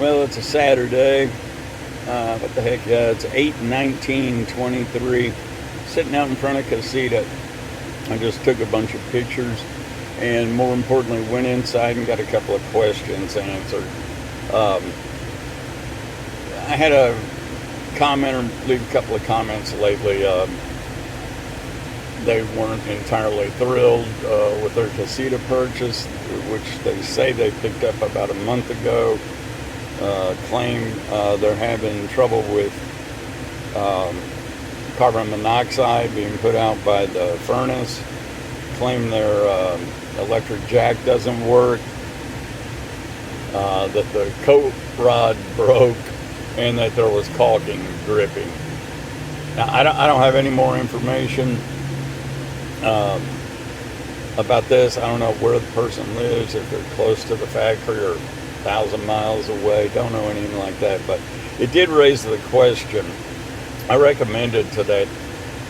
Well, it's a Saturday. What the heck? Yeah, it's 8/19/23. Sitting out in front of Casita. I just took a bunch of pictures and, more importantly, went inside and got a couple of questions answered. Um, I had a commenter leave a couple of comments lately. They weren't entirely thrilled with their Casita purchase, which they say they picked up about a month ago. Claim they're having trouble with um, carbon monoxide being put out by the furnace. Claim their electric jack doesn't work. That the coat rod broke, and that there was caulking dripping. Now, I don't have any more information um, about this. I don't know where the person lives, if they're close to the factory or 1,000 miles away. Don't know anything like that. But it did raise the question. I recommended to that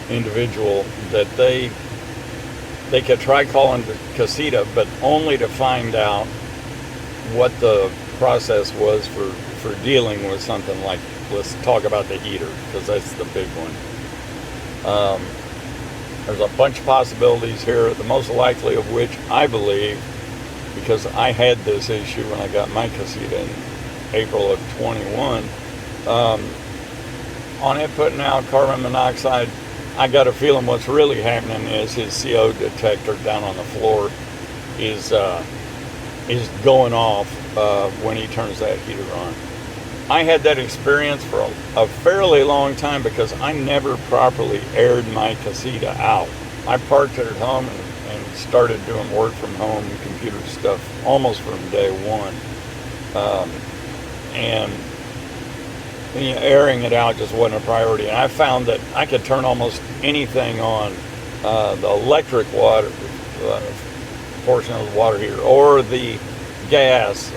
individual that they could try calling Casita, but only to find out what the process was for dealing with something like, let's talk about the heater, because that's the big one. There's a bunch of possibilities here, the most likely of which I believe, because I had this issue when I got my Casita in April of 21, on it putting out carbon monoxide, I got a feeling what's really happening is his CO detector down on the floor is going off when he turns that heater on. I had that experience for a fairly long time because I never properly aired my Casita out. I parked it at home and started doing work from home, computer stuff, almost from day one. And airing it out just wasn't a priority. And I found that I could turn almost anything on, the electric water portion of the water heater or the gas,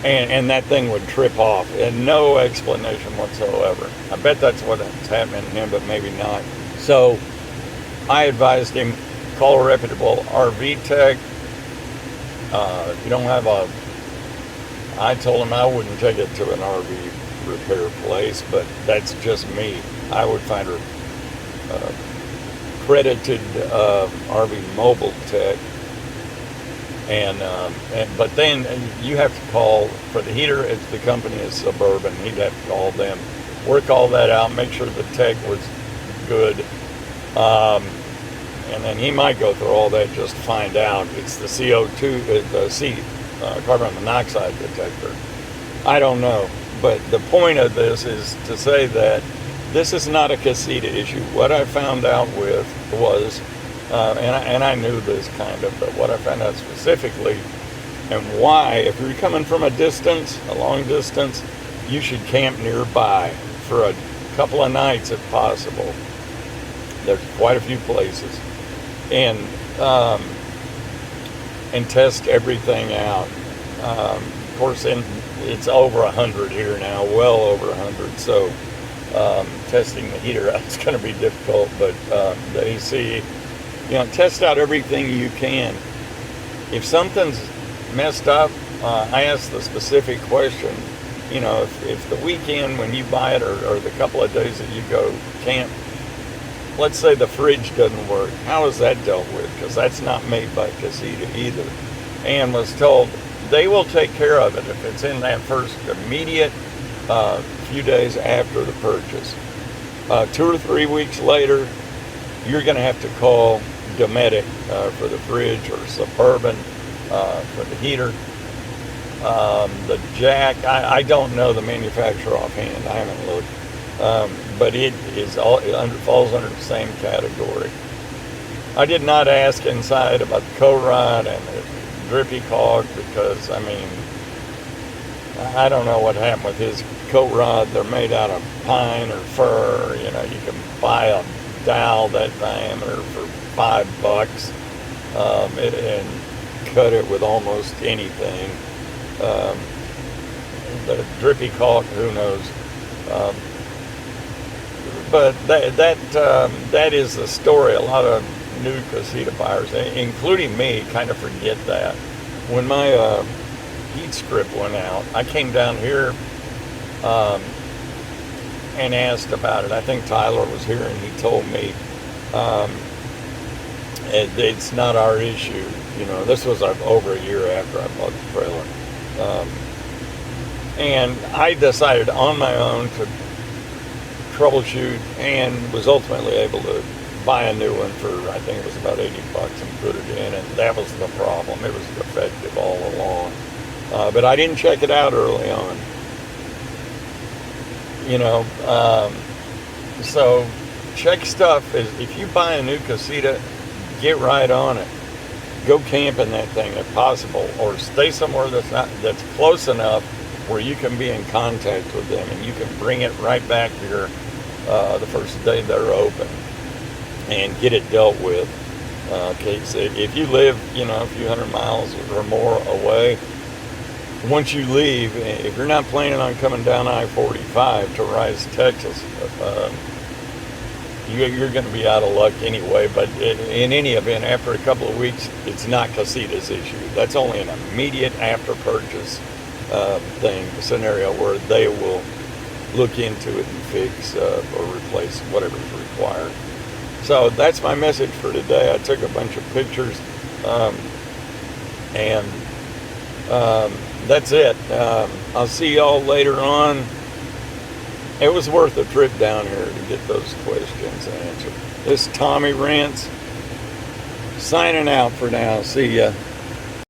and that thing would trip off, and no explanation whatsoever. I bet that's what's happening to him, but maybe not. So I advised him, call a reputable RV tech. If you don't have I told him I wouldn't take it to an RV repair place, but that's just me. I would find a credited RV mobile tech. But then you have to call for the heater. If the company is Suburban, he'd have to call them, work all that out, make sure the tech was good, and then he might go through all that just to find out it's the CO2, carbon monoxide detector. I don't know, but the point of this is to say that this is not a Casita issue. What I found out was. And I knew this kind of, but what I found out specifically and why, if you're coming from a long distance, you should camp nearby for a couple of nights if possible. There's quite a few places. And test everything out. Of course, it's over 100 here now, well over 100, so testing the heater out is going to be difficult, but the AC, test out everything you can. If something's messed up, I ask the specific question. If the weekend when you buy it or the couple of days that you go camp, let's say the fridge doesn't work, how is that dealt with? Because that's not made by Casita either. And was told they will take care of it if it's in that first immediate few days after the purchase. 2 or 3 weeks later, you're going to have to call Dometic for the fridge, or Suburban for the heater. The jack, I don't know the manufacturer offhand. I haven't looked, but it falls under the same category. I did not ask inside about the coat rod and the drippy caulk because I don't know what happened with his coat rod. They're made out of pine or fir. You can buy a dowel that diameter for $5, and cut it with almost anything. The drippy caulk, who knows? But that is the story. A lot of new Casita buyers, including me, kind of forget that. When my heat strip went out. I came down here um, and asked about it. I think Tyler was here, and he told me um, it's not our issue. You know, this was over a year after I bought the trailer. Um, and I decided on my own to troubleshoot and was ultimately able to buy a new one for, I think it was about $80 and put it in, and that was the problem. It was defective all along. But I didn't check it out early on. You know, so check stuff. If you buy a new Casita, get right on it. Go camp in that thing if possible, or stay somewhere that's close enough where you can be in contact with them and you can bring it right back here the first day they're open and get it dealt with. Cause if you live, you know, a few hundred miles or more away, once you leave, if you're not planning on coming down I-45 to Rice, Texas, you're going to be out of luck anyway. But in any event, after a couple of weeks, it's not Casita's issue. That's only an immediate after purchase scenario where they will look into it and fix or replace whatever's required. So that's my message for today. I took a bunch of pictures and that's it. I'll see y'all later on. It was worth a trip down here to get those questions answered. This is Tommy Rance signing out for now. See ya.